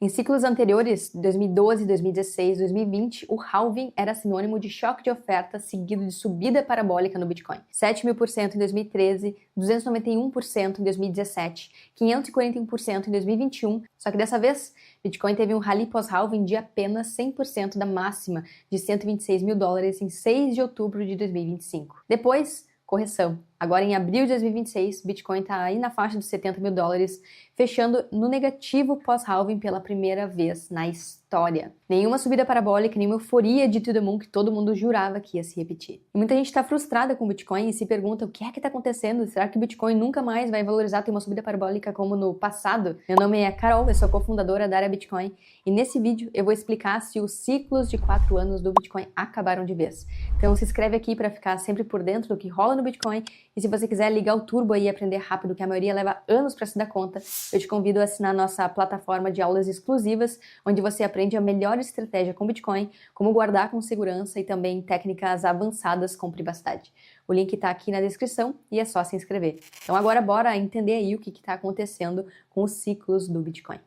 Em ciclos anteriores, 2012, 2016, 2020, o halving era sinônimo de choque de oferta seguido de subida parabólica no Bitcoin. 7.000% em 2013, 291% em 2017, 541% em 2021, só que dessa vez, Bitcoin teve um rally pós-halving de apenas 100% da máxima de $126.000 em 6 de outubro de 2025. Depois, correção. Agora, em abril de 2026, Bitcoin está aí na faixa dos $70.000, fechando no negativo pós-halving pela primeira vez na história. Nenhuma subida parabólica, nenhuma euforia de to the moon que todo mundo jurava que ia se repetir. E muita gente está frustrada com o Bitcoin e se pergunta o que é que está acontecendo? Será que o Bitcoin nunca mais vai valorizar, ter uma subida parabólica como no passado? Meu nome é Carol, eu sou cofundadora da Área Bitcoin e nesse vídeo eu vou explicar se os ciclos de 4 anos do Bitcoin acabaram de vez. Então se inscreve aqui para ficar sempre por dentro do que rola no Bitcoin. E se você quiser ligar o turbo aí e aprender rápido, que a maioria leva anos para se dar conta, eu te convido a assinar nossa plataforma de aulas exclusivas, onde você aprende a melhor estratégia com Bitcoin, como guardar com segurança e também técnicas avançadas com privacidade. O link está aqui na descrição e é só se inscrever. Então agora bora entender aí o que está acontecendo com os ciclos do Bitcoin.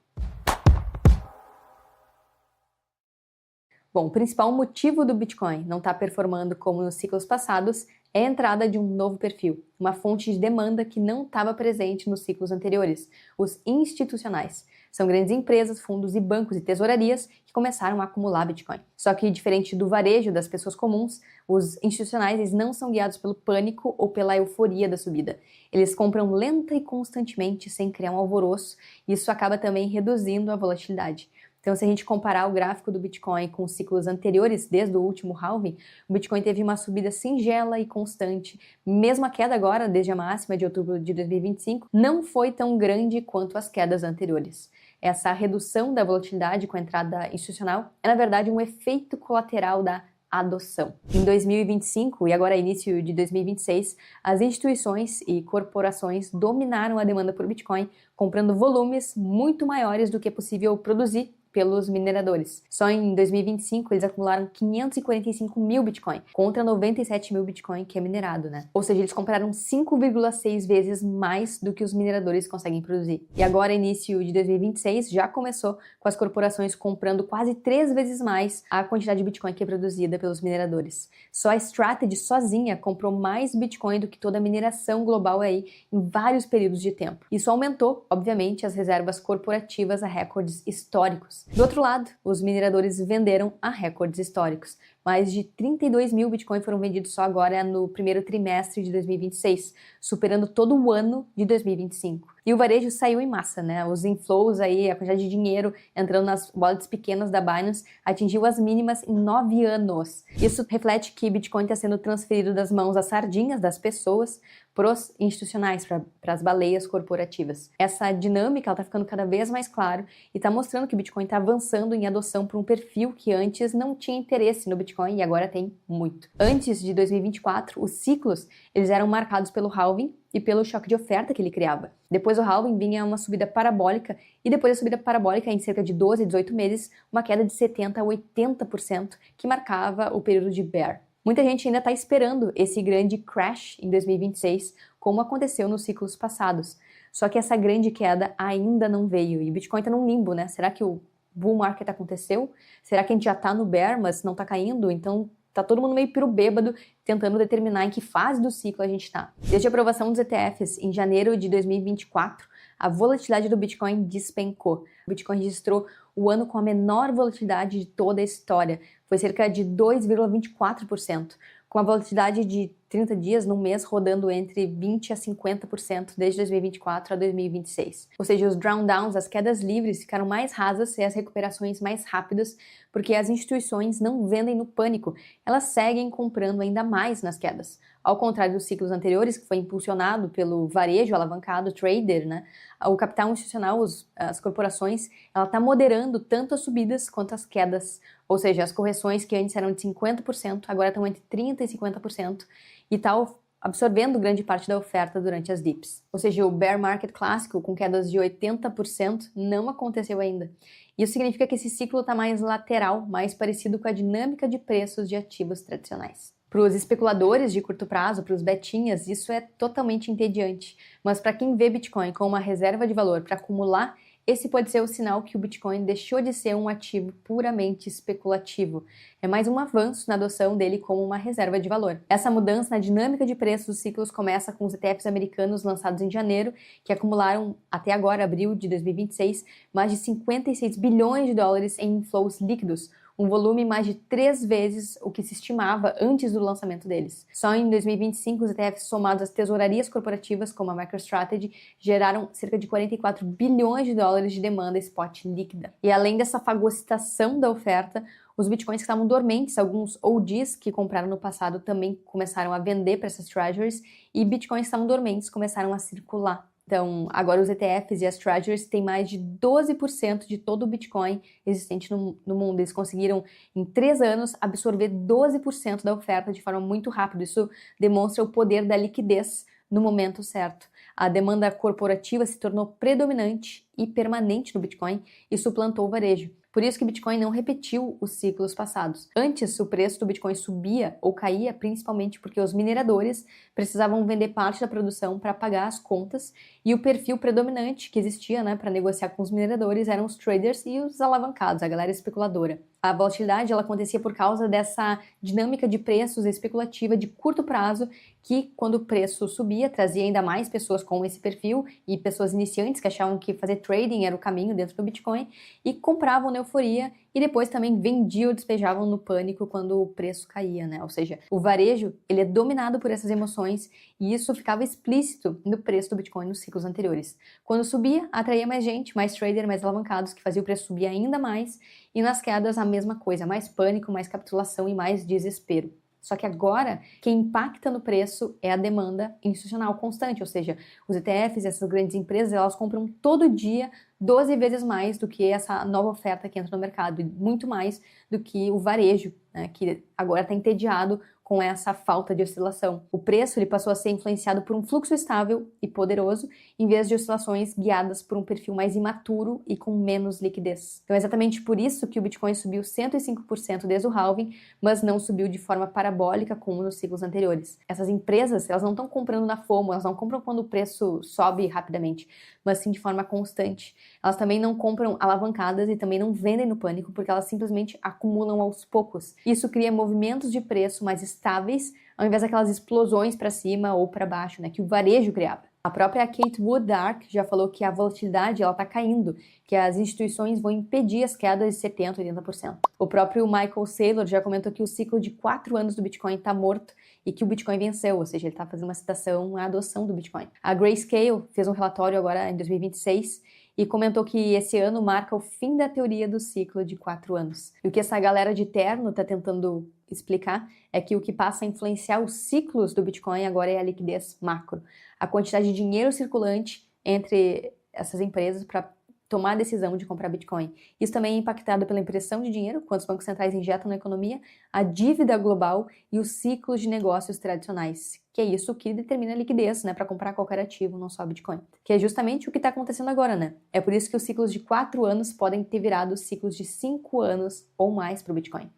Bom, o principal motivo do Bitcoin não estar performando como nos ciclos passados é a entrada de um novo perfil, uma fonte de demanda que não estava presente nos ciclos anteriores, os institucionais. São grandes empresas, fundos e bancos e tesourarias que começaram a acumular Bitcoin. Só que, diferente do varejo das pessoas comuns, os institucionais eles não são guiados pelo pânico ou pela euforia da subida. Eles compram lenta e constantemente sem criar um alvoroço, e isso acaba também reduzindo a volatilidade. Então, se a gente comparar o gráfico do Bitcoin com os ciclos anteriores, desde o último halving, o Bitcoin teve uma subida singela e constante. Mesmo a queda agora, desde a máxima de outubro de 2025, não foi tão grande quanto as quedas anteriores. Essa redução da volatilidade com a entrada institucional é, na verdade, um efeito colateral da adoção. Em 2025 e agora início de 2026, as instituições e corporações dominaram a demanda por Bitcoin, comprando volumes muito maiores do que é possível produzir pelos mineradores. Só em 2025 eles acumularam 545 mil Bitcoin, contra 97 mil Bitcoin que é minerado, né? Ou seja, eles compraram 5,6 vezes mais do que os mineradores conseguem produzir. E agora, início de 2026, já começou com as corporações comprando quase 3 vezes mais a quantidade de Bitcoin que é produzida pelos mineradores. Só a Strategy sozinha comprou mais Bitcoin do que toda a mineração global aí em vários períodos de tempo. Isso aumentou, obviamente, as reservas corporativas a recordes históricos. Do outro lado, os mineradores venderam a recordes históricos. Mais de 32 mil Bitcoin foram vendidos só agora no primeiro trimestre de 2026, superando todo o ano de 2025. E o varejo saiu em massa, né? Os inflows aí, a quantidade de dinheiro entrando nas wallets pequenas da Binance atingiu as mínimas em 9 anos. Isso reflete que Bitcoin está sendo transferido das mãos às sardinhas das pessoas para os institucionais, para as baleias corporativas. Essa dinâmica está ficando cada vez mais clara e está mostrando que o Bitcoin está avançando em adoção por um perfil que antes não tinha interesse no Bitcoin e agora tem muito. Antes de 2024, os ciclos eles eram marcados pelo halving e pelo choque de oferta que ele criava. Depois do halving vinha uma subida parabólica e depois da subida parabólica, em cerca de 12 a 18 meses, uma queda de 70% a 80% que marcava o período de bear. Muita gente ainda está esperando esse grande crash em 2026, como aconteceu nos ciclos passados. Só que essa grande queda ainda não veio e o Bitcoin está num limbo, né? Será que o bull market aconteceu? Será que a gente já está no bear, mas não está caindo? Então tá todo mundo meio piro bêbado tentando determinar em que fase do ciclo a gente está. Desde a aprovação dos ETFs em janeiro de 2024, a volatilidade do Bitcoin despencou. O Bitcoin registrou o ano com a menor volatilidade de toda a história. Foi cerca de 2,24%, com a volatilidade de 30 dias no mês rodando entre 20% a 50% desde 2024 a 2026. Ou seja, os drawdowns, as quedas livres, ficaram mais rasas e as recuperações mais rápidas, porque as instituições não vendem no pânico, elas seguem comprando ainda mais nas quedas. Ao contrário dos ciclos anteriores, que foi impulsionado pelo varejo alavancado, trader, né? O capital institucional, as corporações, ela está moderando tanto as subidas quanto as quedas. Ou seja, as correções que antes eram de 50%, agora estão entre 30% e 50%, e está absorvendo grande parte da oferta durante as dips. Ou seja, o bear market clássico, com quedas de 80%, não aconteceu ainda. Isso significa que esse ciclo está mais lateral, mais parecido com a dinâmica de preços de ativos tradicionais. Para os especuladores de curto prazo, para os betinhas, isso é totalmente entediante. Mas para quem vê Bitcoin como uma reserva de valor para acumular, esse pode ser o sinal que o Bitcoin deixou de ser um ativo puramente especulativo. É mais um avanço na adoção dele como uma reserva de valor. Essa mudança na dinâmica de preços dos ciclos começa com os ETFs americanos lançados em janeiro, que acumularam até agora, abril de 2026, mais de 56 bilhões de dólares em inflows líquidos, um volume mais de 3 vezes o que se estimava antes do lançamento deles. Só em 2025, os ETFs somados às tesourarias corporativas, como a MicroStrategy, geraram cerca de 44 bilhões de dólares de demanda spot líquida. E além dessa fagocitação da oferta, os bitcoins que estavam dormentes, alguns OGs que compraram no passado também começaram a vender para essas treasuries, e bitcoins que estavam dormentes começaram a circular. Então, agora os ETFs e as treasuries têm mais de 12% de todo o Bitcoin existente no mundo. Eles conseguiram, em 3 anos, absorver 12% da oferta de forma muito rápida. Isso demonstra o poder da liquidez no momento certo. A demanda corporativa se tornou predominante e permanente no Bitcoin e suplantou o varejo. Por isso que o Bitcoin não repetiu os ciclos passados. Antes, o preço do Bitcoin subia ou caía, principalmente porque os mineradores precisavam vender parte da produção para pagar as contas, e o perfil predominante que existia, para negociar com os mineradores eram os traders e os alavancados, a galera especuladora. A volatilidade ela acontecia por causa dessa dinâmica de preços especulativa de curto prazo, que quando o preço subia, trazia ainda mais pessoas com esse perfil e pessoas iniciantes que achavam que fazer trading era o caminho dentro do Bitcoin e compravam na euforia e depois também vendiam ou despejavam no pânico quando o preço caía, Ou seja, o varejo ele é dominado por essas emoções e isso ficava explícito no preço do Bitcoin nos ciclos anteriores. Quando subia, atraía mais gente, mais trader, mais alavancados, que fazia o preço subir ainda mais, e nas quedas a mesma coisa, mais pânico, mais capitulação e mais desespero. Só que agora, quem impacta no preço é a demanda institucional constante, ou seja, os ETFs, essas grandes empresas, elas compram todo dia 12 vezes mais do que essa nova oferta que entra no mercado, e muito mais do que o varejo, que agora está entediado com essa falta de oscilação. O preço ele passou a ser influenciado por um fluxo estável e poderoso, em vez de oscilações guiadas por um perfil mais imaturo e com menos liquidez. Então é exatamente por isso que o Bitcoin subiu 105% desde o halving, mas não subiu de forma parabólica como nos ciclos anteriores. Essas empresas, elas não estão comprando na FOMO, elas não compram quando o preço sobe rapidamente, mas sim de forma constante. Elas também não compram alavancadas e também não vendem no pânico, porque elas simplesmente acumulam aos poucos. Isso cria movimentos de preço mais estáveis, ao invés daquelas explosões para cima ou para baixo, que o varejo criava. A própria Kate Wood da ARK já falou que a volatilidade está caindo, que as instituições vão impedir as quedas de 70%, 80%. O próprio Michael Saylor já comentou que o ciclo de 4 anos do Bitcoin está morto e que o Bitcoin venceu, ou seja, ele está fazendo uma citação à adoção do Bitcoin. A Grayscale fez um relatório agora em 2026 e comentou que esse ano marca o fim da teoria do ciclo de 4 anos. E o que essa galera de terno está tentando explicar é que o que passa a influenciar os ciclos do Bitcoin agora é a liquidez macro, a quantidade de dinheiro circulante entre essas empresas para tomar a decisão de comprar Bitcoin. Isso também é impactado pela impressão de dinheiro, quando os bancos centrais injetam na economia, a dívida global e os ciclos de negócios tradicionais, que é isso que determina a liquidez, para comprar qualquer ativo, não só Bitcoin. Que é justamente o que está acontecendo agora, É por isso que os ciclos de 4 anos podem ter virado ciclos de 5 anos ou mais para o Bitcoin.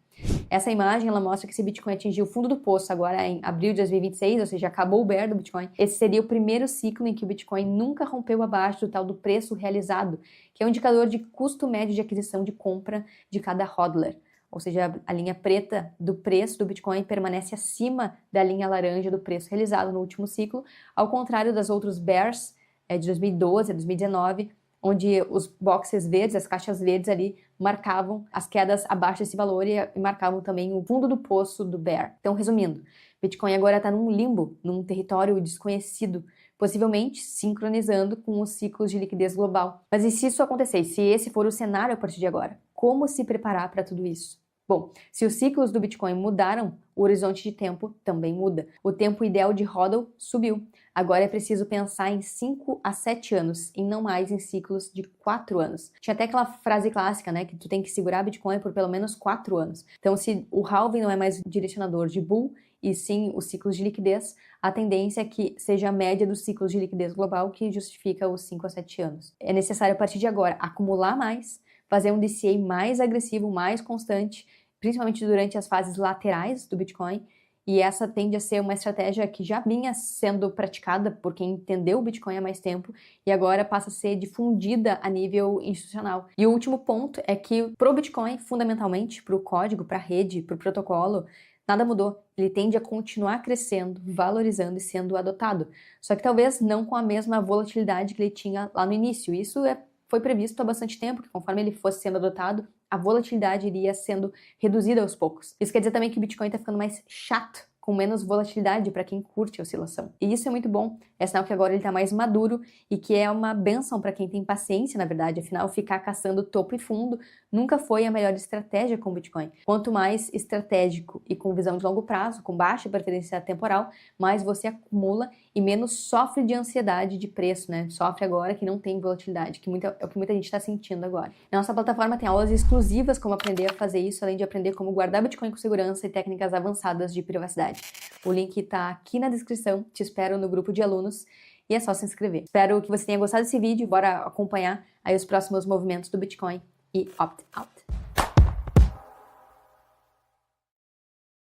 Essa imagem ela mostra que se o Bitcoin atingiu o fundo do poço agora em abril de 2026, ou seja, acabou o bear do Bitcoin, esse seria o primeiro ciclo em que o Bitcoin nunca rompeu abaixo do tal do preço realizado, que é um indicador de custo médio de aquisição de compra de cada hodler. Ou seja, a linha preta do preço do Bitcoin permanece acima da linha laranja do preço realizado no último ciclo, ao contrário das outros bears de 2012 a 2019, onde os boxes verdes, as caixas verdes ali, marcavam as quedas abaixo desse valor e marcavam também o fundo do poço do bear. Então, resumindo, Bitcoin agora está num limbo, num território desconhecido, possivelmente sincronizando com os ciclos de liquidez global. Mas e se isso acontecer? Se esse for o cenário a partir de agora? Como se preparar para tudo isso? Bom, se os ciclos do Bitcoin mudaram, o horizonte de tempo também muda. O tempo ideal de hodl subiu. Agora é preciso pensar em 5 a 7 anos e não mais em ciclos de 4 anos. Tinha até aquela frase clássica, que tu tem que segurar Bitcoin por pelo menos 4 anos. Então, se o halving não é mais o direcionador de bull, e sim os ciclos de liquidez, a tendência é que seja a média dos ciclos de liquidez global que justifica os 5 a 7 anos. É necessário, a partir de agora, acumular mais, fazer um DCA mais agressivo, mais constante, principalmente durante as fases laterais do Bitcoin, e essa tende a ser uma estratégia que já vinha sendo praticada por quem entendeu o Bitcoin há mais tempo e agora passa a ser difundida a nível institucional. E o último ponto é que pro Bitcoin, fundamentalmente, pro código, pra rede, pro protocolo, nada mudou. Ele tende a continuar crescendo, valorizando e sendo adotado. Só que talvez não com a mesma volatilidade que ele tinha lá no início. Isso foi previsto há bastante tempo, que conforme ele fosse sendo adotado, a volatilidade iria sendo reduzida aos poucos. Isso quer dizer também que o Bitcoin está ficando mais chato, com menos volatilidade para quem curte a oscilação. E isso é muito bom, é sinal que agora ele está mais maduro e que é uma benção para quem tem paciência, na verdade, afinal ficar caçando topo e fundo nunca foi a melhor estratégia com o Bitcoin. Quanto mais estratégico e com visão de longo prazo, com baixa preferência temporal, mais você acumula e menos sofre de ansiedade de preço, né? Sofre agora que não tem volatilidade, é o que muita gente está sentindo agora. Na nossa plataforma tem aulas exclusivas como aprender a fazer isso, além de aprender como guardar Bitcoin com segurança e técnicas avançadas de privacidade. O link está aqui na descrição, te espero no grupo de alunos e é só se inscrever. Espero que você tenha gostado desse vídeo, bora acompanhar aí os próximos movimentos do Bitcoin e opt out.